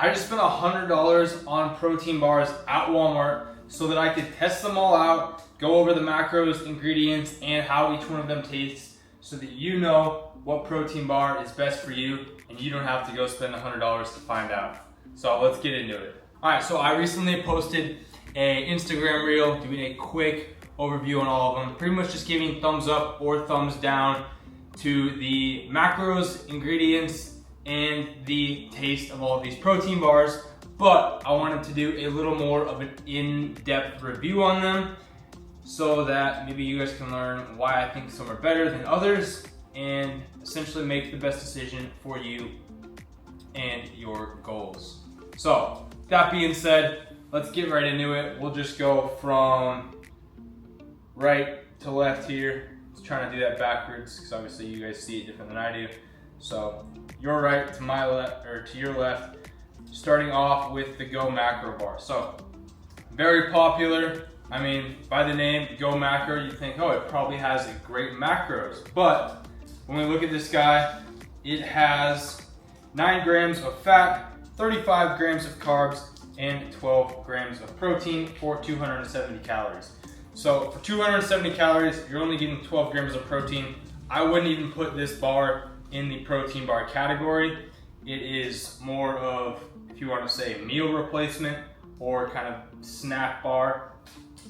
I just spent $100 on protein bars at Walmart so that I could test them all out, go over the macros, ingredients, and how each one of them tastes so that you know what protein bar is best for you and you don't have to go spend $100 to find out. So let's get into it. All right, so I recently posted an Instagram reel doing a quick overview on all of them, pretty much just giving thumbs up or thumbs down to the macros, ingredients, and the taste of all of these protein bars. But I wanted to do a little more of an in-depth review on them so that maybe you guys can learn why I think some are better than others and essentially make the best decision for you and your goals. So that being said, let's get right into it. We'll just go from right to left here. Just trying to do that backwards because obviously you guys see it different than I do. So your right to my left, or to your left, starting off with the Go Macro bar. So very popular. I mean, by the name Go Macro, you think, oh, it probably has a great macros. But when we look at this guy, it has 9 grams of fat, 35 grams of carbs, and 12 grams of protein for 270 calories. So for 270 calories, you're only getting 12 grams of protein. I wouldn't even put this bar in the protein bar category. It is more of, if you want to say, meal replacement or kind of snack bar.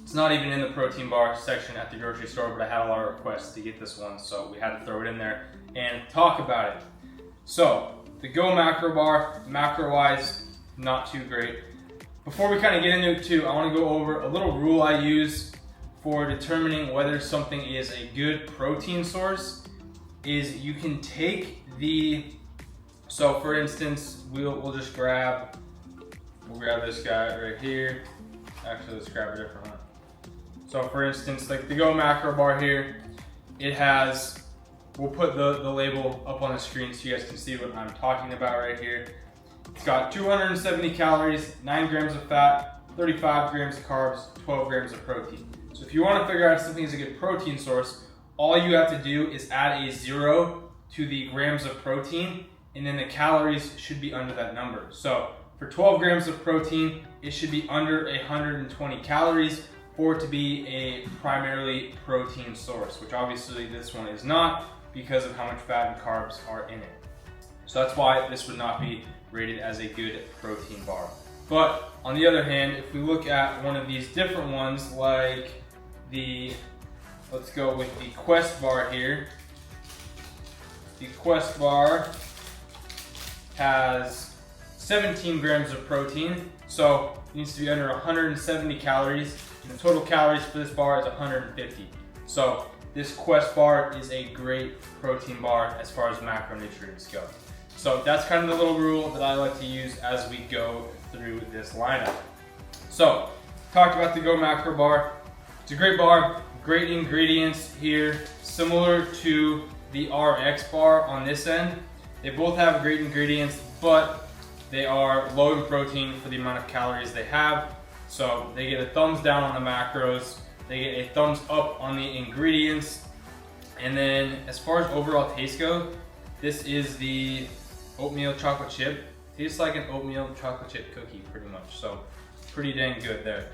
It's not even in the protein bar section at the grocery store, but I had a lot of requests to get this one, so we had to throw it in there and talk about it. So the Go Macro bar, macro-wise, not too great. Before we kind of get into it too, I want to go over a little rule I use for determining whether something is a good protein source. Is you can take the, so for instance, we'll grab this guy right here. Actually, let's grab a different one. So for instance, like the Go Macro bar here, it has, we'll put the label up on the screen so you guys can see what I'm talking about right here. It's got 270 calories, 9 grams of fat, 35 grams of carbs, 12 grams of protein. So if you want to figure out if something is a good protein source, all you have to do is add a 0 to the grams of protein, and then the calories should be under that number. So for 12 grams of protein, it should be under 120 calories for it to be a primarily protein source, which obviously this one is not because of how much fat and carbs are in it. So that's why this would not be rated as a good protein bar. But on the other hand, if we look at one of these different ones, like the, let's go with the Quest bar here. The Quest bar has 17 grams of protein, so it needs to be under 170 calories, and the total calories for this bar is 150. So this Quest bar is a great protein bar as far as macronutrients go. So that's kind of the little rule that I like to use as we go through this lineup. So, talked about the Go Macro bar. It's a great bar, great ingredients here, similar to the RX bar on this end. They both have great ingredients, but they are low in protein for the amount of calories they have. So they get a thumbs down on the macros, they get a thumbs up on the ingredients. And then as far as overall taste goes, this is the oatmeal chocolate chip. Tastes like an oatmeal chocolate chip cookie pretty much, so pretty dang good there.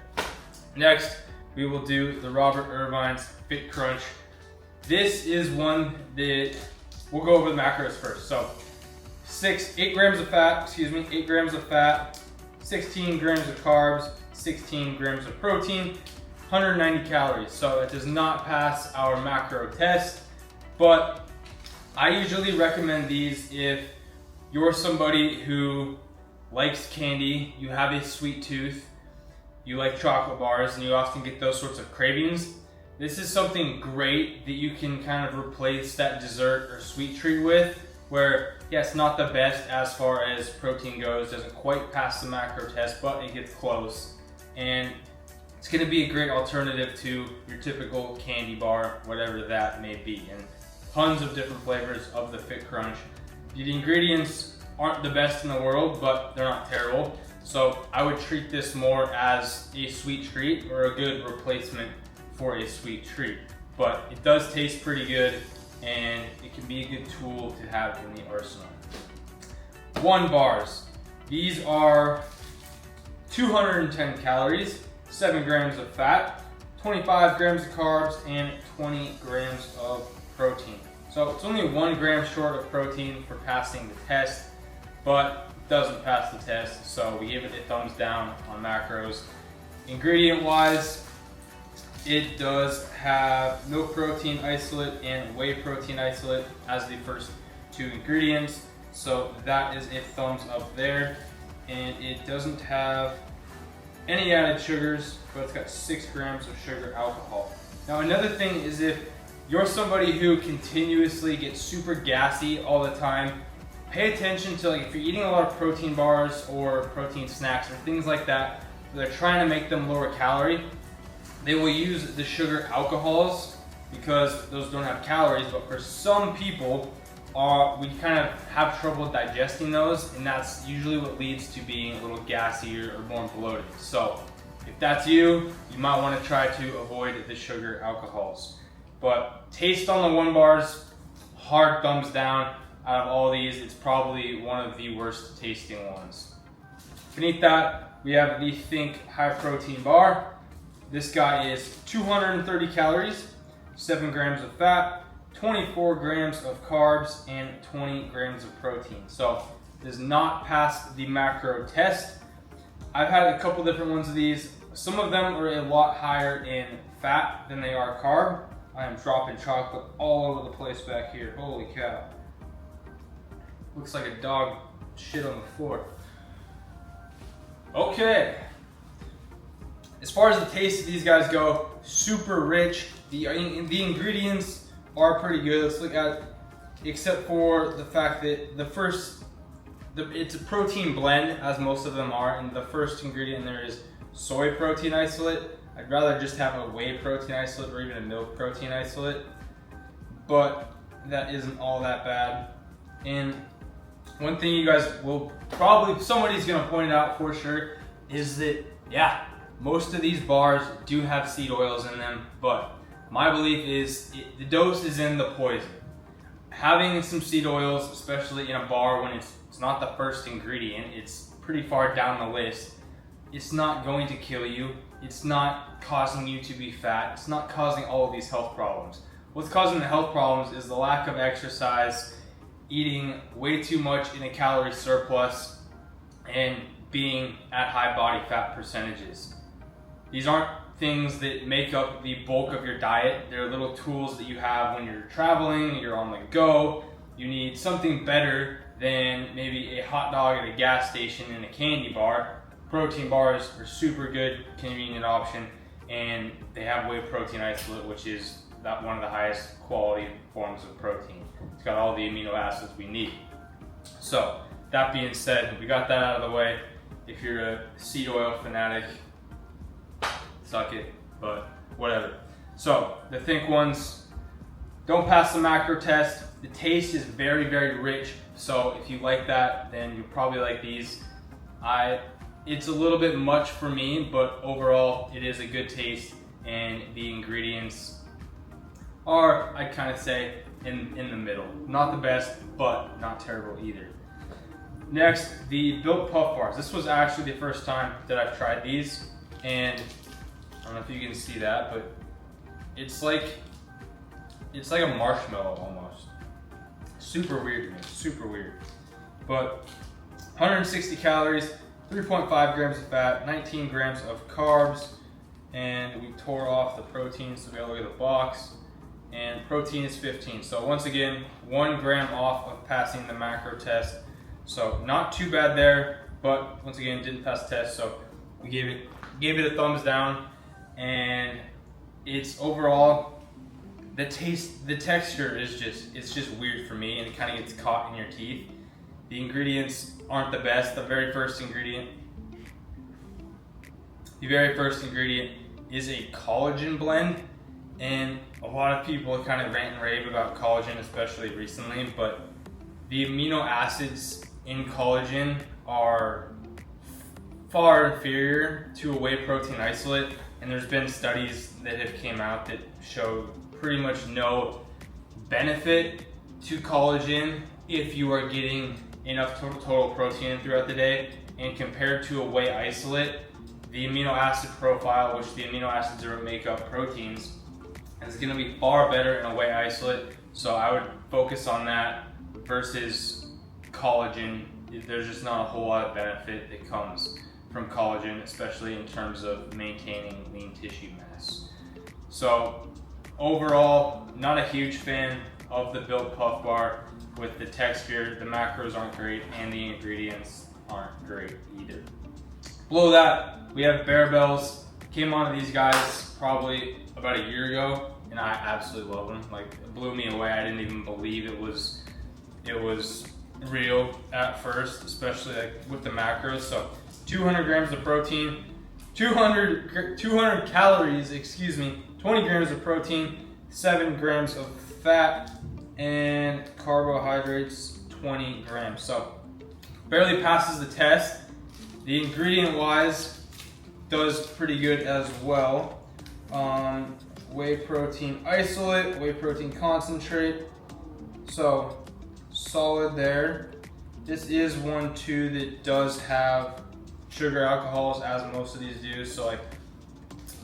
Next, we will do the Robert Irvine's Fit Crunch. This is one that, we'll go over the macros first. So 8 grams of fat, 16 grams of carbs, 16 grams of protein, 190 calories. So it does not pass our macro test, but I usually recommend these if you're somebody who likes candy, you have a sweet tooth, you like chocolate bars, and you often get those sorts of cravings. This is something great that you can kind of replace that dessert or sweet treat with, where, yes, not the best as far as protein goes, doesn't quite pass the macro test, but it gets close. And it's gonna be a great alternative to your typical candy bar, whatever that may be. And tons of different flavors of the Fit Crunch. The ingredients aren't the best in the world, but they're not terrible. So I would treat this more as a sweet treat or a good replacement for a sweet treat. But it does taste pretty good and it can be a good tool to have in the arsenal. One bars. These are 210 calories, 7 grams of fat, 25 grams of carbs, and 20 grams of protein. So it's only 1 gram short of protein for passing the test, but it doesn't pass the test, so we give it a thumbs down on macros. Ingredient wise, it does have milk protein isolate and whey protein isolate as the first 2 ingredients, so that is a thumbs up there. And it doesn't have any added sugars, but it's got 6 grams of sugar alcohol. Now another thing is, if you're somebody who continuously gets super gassy all the time, pay attention to, like, if you're eating a lot of protein bars or protein snacks or things like that, they're trying to make them lower calorie. They will use the sugar alcohols because those don't have calories, but for some people, we kind of have trouble digesting those, and that's usually what leads to being a little gassy or more bloated. So if that's you, you might want to try to avoid the sugar alcohols. But taste on the 1 bars, hard thumbs down. Out of all these, it's probably one of the worst tasting ones. Beneath that, we have the Think High Protein Bar. This guy is 230 calories, 7 grams of fat, 24 grams of carbs, and 20 grams of protein. So does not pass the macro test. I've had a couple different ones of these. Some of them are a lot higher in fat than they are carb. I am dropping chocolate all over the place back here. Holy cow. Looks like a dog shit on the floor. Okay. As far as the taste of these guys go, super rich. The ingredients are pretty good. Let's look at, except for the fact that it's a protein blend, as most of them are, and the first ingredient there is soy protein isolate. I'd rather just have a whey protein isolate or even a milk protein isolate, but that isn't all that bad. And one thing you guys will probably, somebody's gonna point it out for sure, is that, yeah, most of these bars do have seed oils in them, but my belief is the dose is in the poison. Having some seed oils, especially in a bar when it's not the first ingredient, it's pretty far down the list, it's not going to kill you. It's not causing you to be fat. It's not causing all of these health problems. What's causing the health problems is the lack of exercise, eating way too much in a calorie surplus, and being at high body fat percentages. These aren't things that make up the bulk of your diet. They're little tools that you have when you're traveling, you're on the go. You need something better than maybe a hot dog at a gas station and a candy bar. Protein bars are super good, convenient option, and they have whey protein isolate, which is one of the highest quality forms of protein. It's got all the amino acids we need. So that being said, we got that out of the way. If you're a seed oil fanatic, suck it, but whatever. So the Think ones don't pass the macro test. The taste is very, very rich. So if you like that, then you'll probably like these. It's a little bit much for me, but overall it is a good taste, and the ingredients are, I'd kind of say, in the middle. Not the best, but not terrible either. Next, the Built Puff Bars. This was actually the first time that I've tried these, and I don't know if you can see that, but it's like a marshmallow almost. Super weird, man, super weird. But 160 calories, 3.5 grams of fat, 19 grams of carbs, and we tore off the protein, so we gotta look at the box. And protein is 15. So once again, 1 gram off of passing the macro test. So not too bad there, but once again, didn't pass the test. So we gave it a thumbs down, and it's overall, the texture is just weird for me, and it kind of gets caught in your teeth. The ingredients aren't the best. The very first ingredient is a collagen blend, and a lot of people kind of rant and rave about collagen, especially recently, but the amino acids in collagen are far inferior to a whey protein isolate, and there's been studies that have came out that show pretty much no benefit to collagen if you are getting enough total protein throughout the day. And compared to a whey isolate, the amino acid profile, which the amino acids are what make up proteins, is going to be far better in a whey isolate. So I would focus on that versus collagen. There's just not a whole lot of benefit that comes from collagen, especially in terms of maintaining lean tissue mass. So overall, not a huge fan of the Built Puff Bar. With the texture, the macros aren't great, and the ingredients aren't great either. Below that, we have Barebells. Came onto these guys probably about a year ago, and I absolutely love them. Like, it blew me away. I didn't even believe it was real at first, especially like with the macros. So 200 grams of protein, 200 calories, 20 grams of protein, 7 grams of fat, and carbohydrates 20 grams. So barely passes the test. The ingredient wise does pretty good as well. Whey protein isolate, whey protein concentrate. So solid there. This is one too that does have sugar alcohols, as most of these do. So like,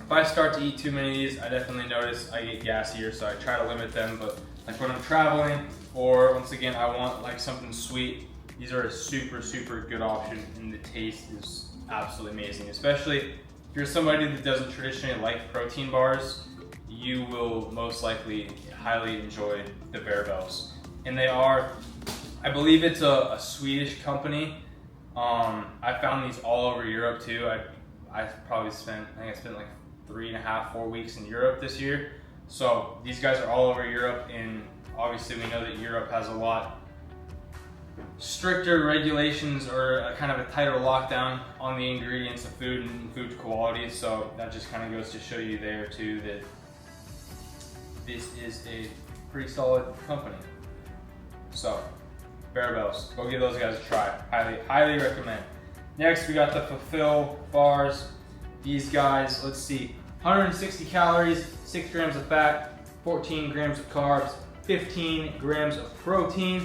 if I start to eat too many of these, I definitely notice I get gassier, so I try to limit them. But like when I'm traveling, or once again, I want like something sweet, these are a super, super good option, and the taste is absolutely amazing. Especially if you're somebody that doesn't traditionally like protein bars, you will most likely highly enjoy the Barebells. And they are, I believe it's a Swedish company. I found these all over Europe too. I spent like 3.5, 4 weeks in Europe this year. So these guys are all over Europe, and obviously we know that Europe has a lot stricter regulations, or a kind of a tighter lockdown on the ingredients of food and food quality. So that just kind of goes to show you there too that this is a pretty solid company. So Barebells, go give those guys a try. Highly recommend. Next, we got the Fulfill bars. These guys, let's see, 160 calories, 6 grams of fat, 14 grams of carbs, 15 grams of protein.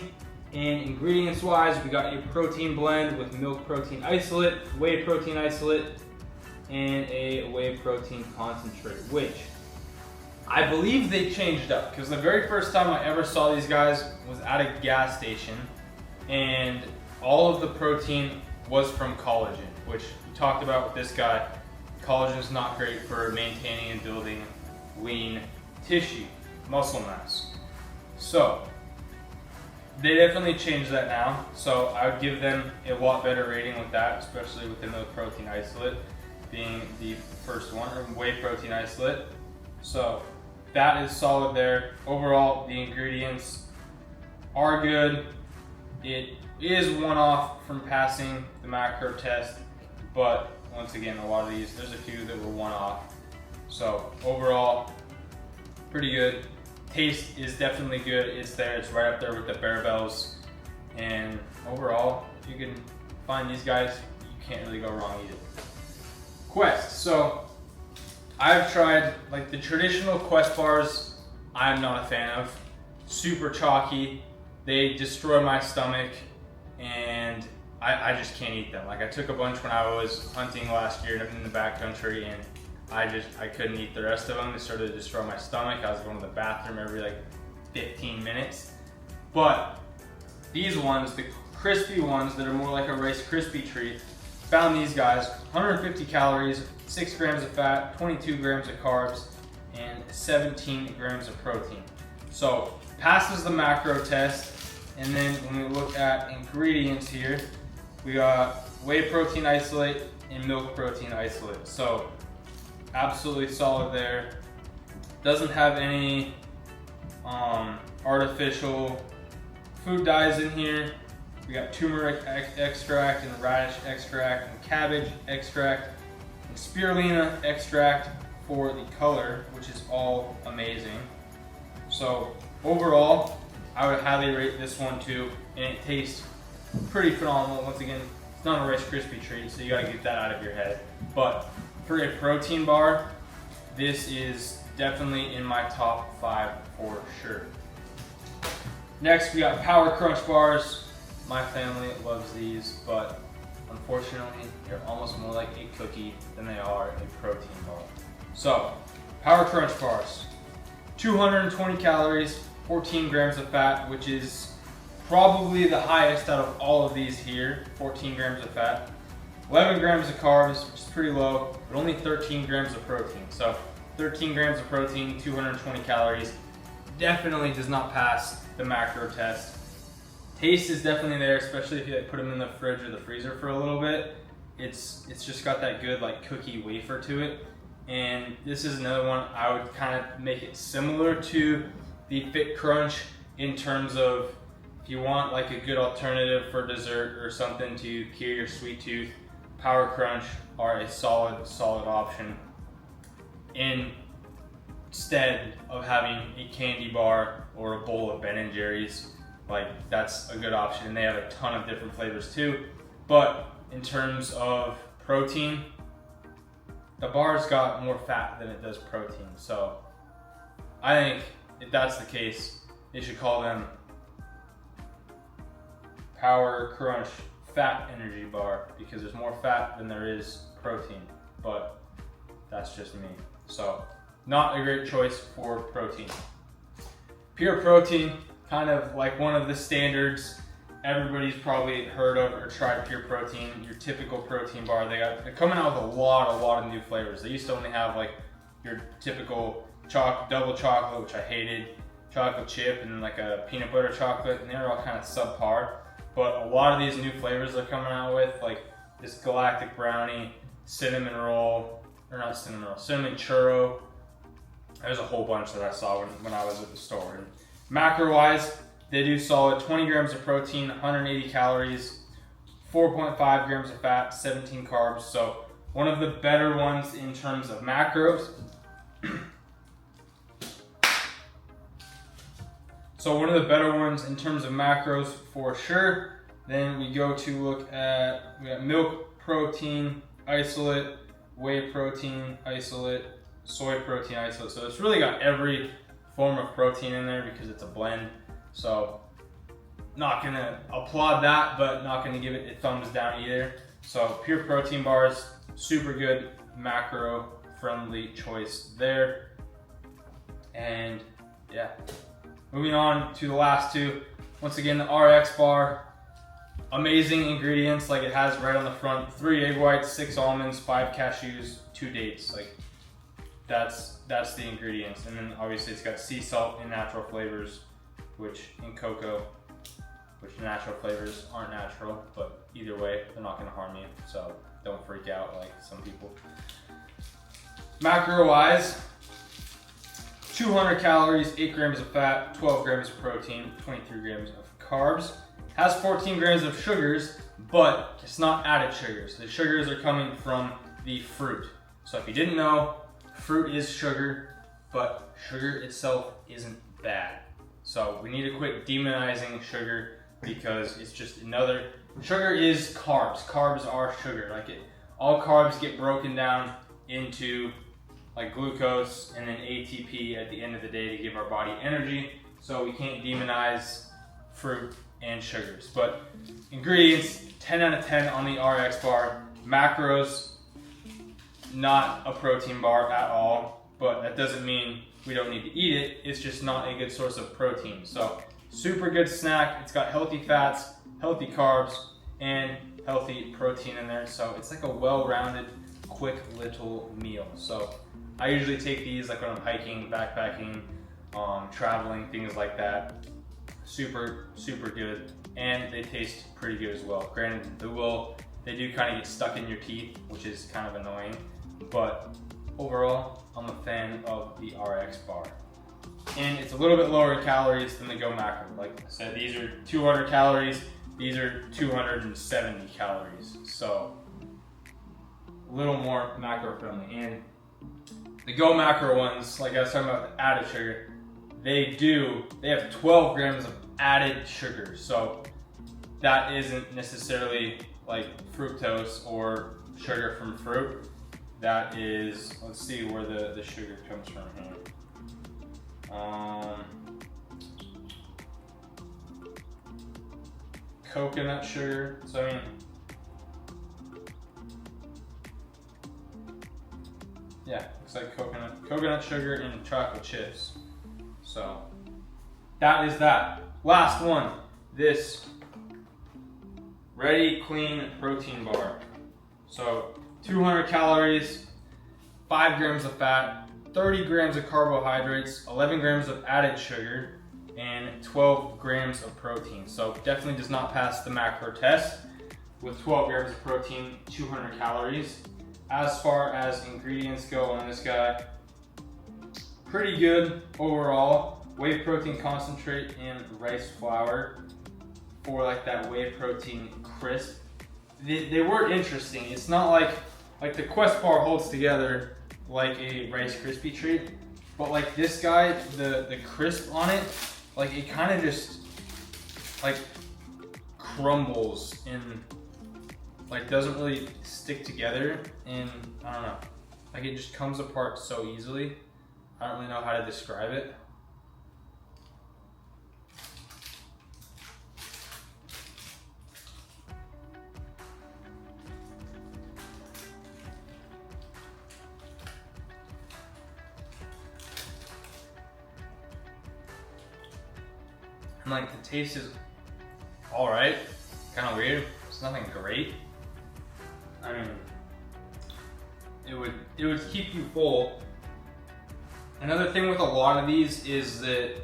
And ingredients wise, we got a protein blend with milk protein isolate, whey protein isolate, and a whey protein concentrate, which I believe they changed up, because the very first time I ever saw these guys was at a gas station, and all of the protein was from collagen, which we talked about with this guy. Collagen is not great for maintaining and building lean tissue, muscle mass. So they definitely changed that now. So I would give them a lot better rating with that, especially with the milk protein isolate being the first one, or whey protein isolate. So that is solid there. Overall, the ingredients are good. It is one off from passing the macro test, but once again, a lot of these, there's a few that were one off. So overall, pretty good. Taste is definitely good. It's there. It's right up there with the Barebells. And overall, if you can find these guys, you can't really go wrong either. Quest. So I've tried like the traditional Quest bars. I'm not a fan of. Super chalky. They destroy my stomach, and I just can't eat them. Like, I took a bunch when I was hunting last year in the backcountry, and I couldn't eat the rest of them. They started to destroy my stomach. I was going to the bathroom every like 15 minutes. But these ones, the crispy ones that are more like a Rice Krispie treat, found these guys, 150 calories, 6 grams of fat, 22 grams of carbs, and 17 grams of protein. So passes the macro test. And then when we look at ingredients here, we got whey protein isolate and milk protein isolate. So absolutely solid there. Doesn't have any artificial food dyes in here. We got turmeric extract and radish extract and cabbage extract and spirulina extract for the color, which is all amazing. So overall, I would highly rate this one too, and it tastes pretty phenomenal. Once again, it's not a Rice Krispie treat, so you gotta get that out of your head. But for a protein bar, this is definitely in my top 5 for sure. Next, we got Power Crunch bars. My family loves these, but unfortunately, they're almost more like a cookie than they are a protein bar. So, Power Crunch bars, 220 calories, 14 grams of fat, which is probably the highest out of all of these here, 14 grams of fat. 11 grams of carbs, which is pretty low, but only 13 grams of protein. So 13 grams of protein, 220 calories, definitely does not pass the macro test. Taste is definitely there, especially if you put them in the fridge or the freezer for a little bit. It's just got that good like cookie wafer to it. And this is another one I would kind of make it similar to the Fit Crunch in terms of if you want like a good alternative for dessert or something to cure your sweet tooth, Power Crunch are a solid option instead of having a candy bar or a bowl of Ben & Jerry's. Like that's a good option, and they have a ton of different flavors too. But in terms of protein, the bar's got more fat than it does protein. So I think if that's the case, they should call them Power Crunch Fat Energy Bar because there's more fat than there is protein. But that's just me. So not a great choice for protein. Pure Protein, kind of like one of the standards. Everybody's probably heard of or tried Pure Protein, your typical protein bar. They're coming out with a lot of new flavors. They used to only have like your typical double chocolate, which I hated, chocolate chip, and like a peanut butter chocolate, and they were all kind of subpar. But a lot of these new flavors they're coming out with, like this galactic brownie, cinnamon churro. There's a whole bunch that I saw when I was at the store. And macro-wise, they do solid 20 grams of protein, 180 calories, 4.5 grams of fat, 17 carbs. So one of the better ones in terms of macros. For sure. Then we go to look at, we got milk protein isolate, whey protein isolate, soy protein isolate. So it's really got every form of protein in there because it's a blend. So not gonna applaud that, but not gonna give it a thumbs down either. So Pure Protein bars, super good macro friendly choice there. And yeah, moving on to the last two. Once again, the RX bar, amazing ingredients like it has right on the front. 3 egg whites, 6 almonds, 5 cashews, 2 dates. Like that's the ingredients. And then obviously it's got sea salt and natural flavors, which in cocoa, which natural flavors aren't natural, but either way, they're not gonna harm you. So don't freak out like some people. Macro wise, 200 calories, 8 grams of fat, 12 grams of protein, 23 grams of carbs. Has 14 grams of sugars, but it's not added sugars. The sugars are coming from the fruit. So if you didn't know, fruit is sugar, but sugar itself isn't bad. So we need to quit demonizing sugar because it's just another, sugar is carbs. Carbs are sugar. All carbs get broken down into like glucose and then ATP at the end of the day to give our body energy. So we can't demonize fruit and sugars. But ingredients, 10 out of 10 on the RX bar. Macros, not a protein bar at all, but that doesn't mean we don't need to eat it. It's just not a good source of protein. So super good snack. It's got healthy fats, healthy carbs, and healthy protein in there. So it's like a well-rounded, quick little meal. So I usually take these like when I'm hiking, backpacking, traveling, things like that. Super, super good. And they taste pretty good as well. Granted, they do kind of get stuck in your teeth, which is kind of annoying. But overall, I'm a fan of the RX bar. And it's a little bit lower in calories than the Go Macro. Like I said, these are 200 calories. These are 270 calories. So a little more macro friendly. And the Go Macro ones, like I was talking about the added sugar, they have 12 grams of added sugar. So that isn't necessarily like fructose or sugar from fruit. That is, let's see where the sugar comes from here. coconut sugar. So I mean, yeah, looks like coconut sugar and chocolate chips. So that is that. Last one, this Ready Clean protein bar. So 200 calories, 5 grams of fat, 30 grams of carbohydrates, 11 grams of added sugar, and 12 grams of protein. So definitely does not pass the macro test with 12 grams of protein, 200 calories. As far as ingredients go on this guy, pretty good overall. Whey protein concentrate and rice flour for like that whey protein crisp. They were interesting. It's not like the Quest bar holds together like a Rice Krispie treat, but like this guy, the crisp on it, like it kind of just like crumbles and like doesn't really stick together, and I don't know, like it just comes apart so easily. I don't really know how to describe it. And like the taste is all right, kind of weird. It's nothing great. I mean, it would keep you full. Another thing with a lot of these is that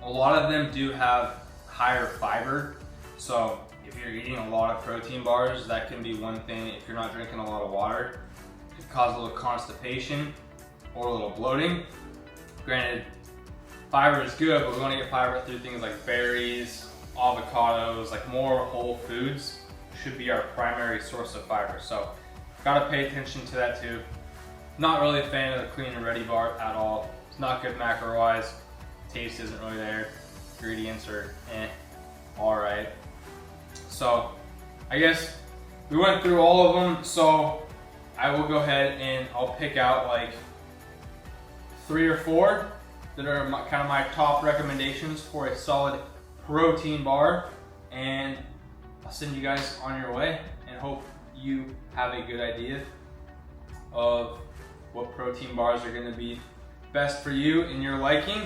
a lot of them do have higher fiber. So if you're eating a lot of protein bars, that can be one thing. If you're not drinking a lot of water, it could cause a little constipation or a little bloating. Granted, fiber is good, but we want to get fiber through things like berries, avocados, like more whole foods should be our primary source of fiber. So gotta pay attention to that too. Not really a fan of the Clean and Ready bar at all. It's not good macro wise. Taste isn't really there. Ingredients are all right. So I guess we went through all of them. So I will go ahead and I'll pick out like 3 or 4 that are kind of my top recommendations for a solid protein bar, and I'll send you guys on your way and hope you have a good idea of what protein bars are going to be best for you in your liking,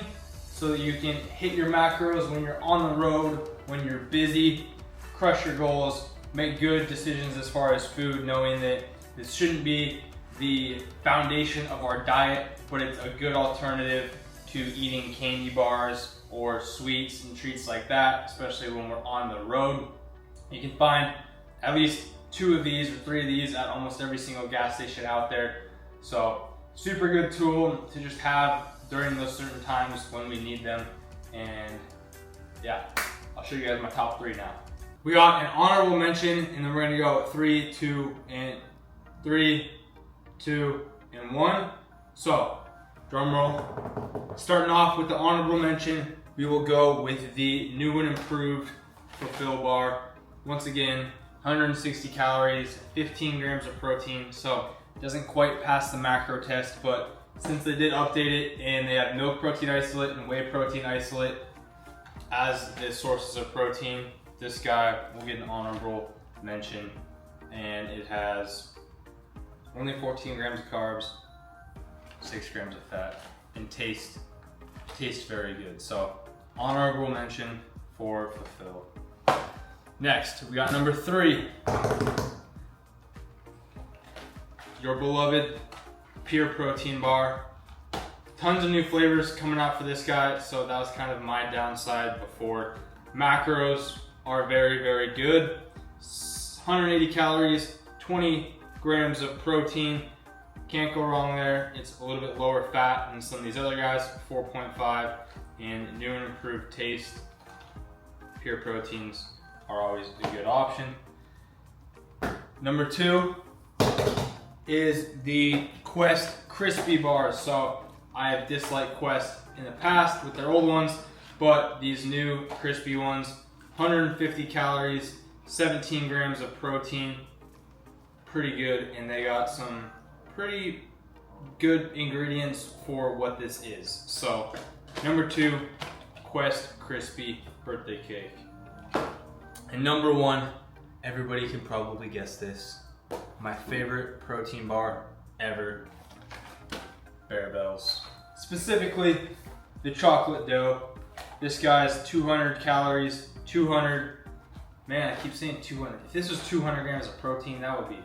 so that you can hit your macros when you're on the road, when you're busy, crush your goals, make good decisions as far as food, knowing that this shouldn't be the foundation of our diet, but it's a good alternative to eating candy bars or sweets and treats like that, especially when we're on the road. You can find at least 2 of these or 3 of these at almost every single gas station out there. So super good tool to just have during those certain times when we need them. And yeah, I'll show you guys my top 3 now. We got an honorable mention, and then we're gonna go 3, 2, and 1. So drum roll. Starting off with the honorable mention, we will go with the new and improved Fulfill bar. Once again, 160 calories, 15 grams of protein, so it doesn't quite pass the macro test, but since they did update it and they have milk protein isolate and whey protein isolate as the sources of protein, this guy will get an honorable mention. And it has only 14 grams of carbs, 6 grams of fat, and tastes very good. So honorable mention for Fulfill. Next, we got number 3. Your beloved Pure Protein bar. Tons of new flavors coming out for this guy, so that was kind of my downside before. Macros are very, very good. 180 calories, 20 grams of protein. Can't go wrong there. It's a little bit lower fat than some of these other guys, 4.5, and new and improved taste. Pure proteins are always a good option. Number 2 is the Quest Crispy bars. So I have disliked Quest in the past with their old ones, but these new crispy ones, 150 calories, 17 grams of protein, pretty good, and they got some pretty good ingredients for what this is. So number 2, Quest Crispy birthday cake. And number one, everybody can probably guess this, my favorite protein bar ever, Barebells. Specifically, the chocolate dough. This guy's 200 calories, 200, man, I keep saying 200. If this was 200 grams of protein, that'd be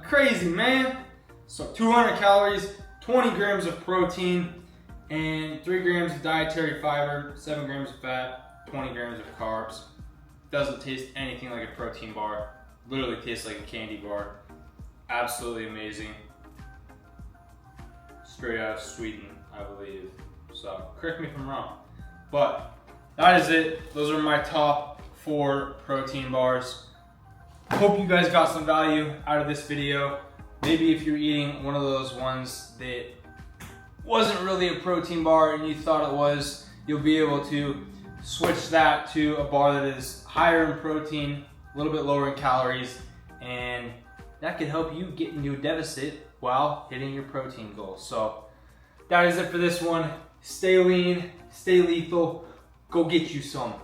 crazy, man. So 200 calories, 20 grams of protein, and 3 grams of dietary fiber, 7 grams of fat, 20 grams of carbs. Doesn't taste anything like a protein bar. Literally tastes like a candy bar. Absolutely amazing. Straight out of Sweden, I believe. So correct me if I'm wrong. But that is it. Those are my top 4 protein bars. Hope you guys got some value out of this video. Maybe if you're eating one of those ones that wasn't really a protein bar and you thought it was, you'll be able to switch that to a bar that is higher in protein, a little bit lower in calories, and that could help you get into a deficit while hitting your protein goals. So that is it for this one. Stay lean, stay lethal, go get you some.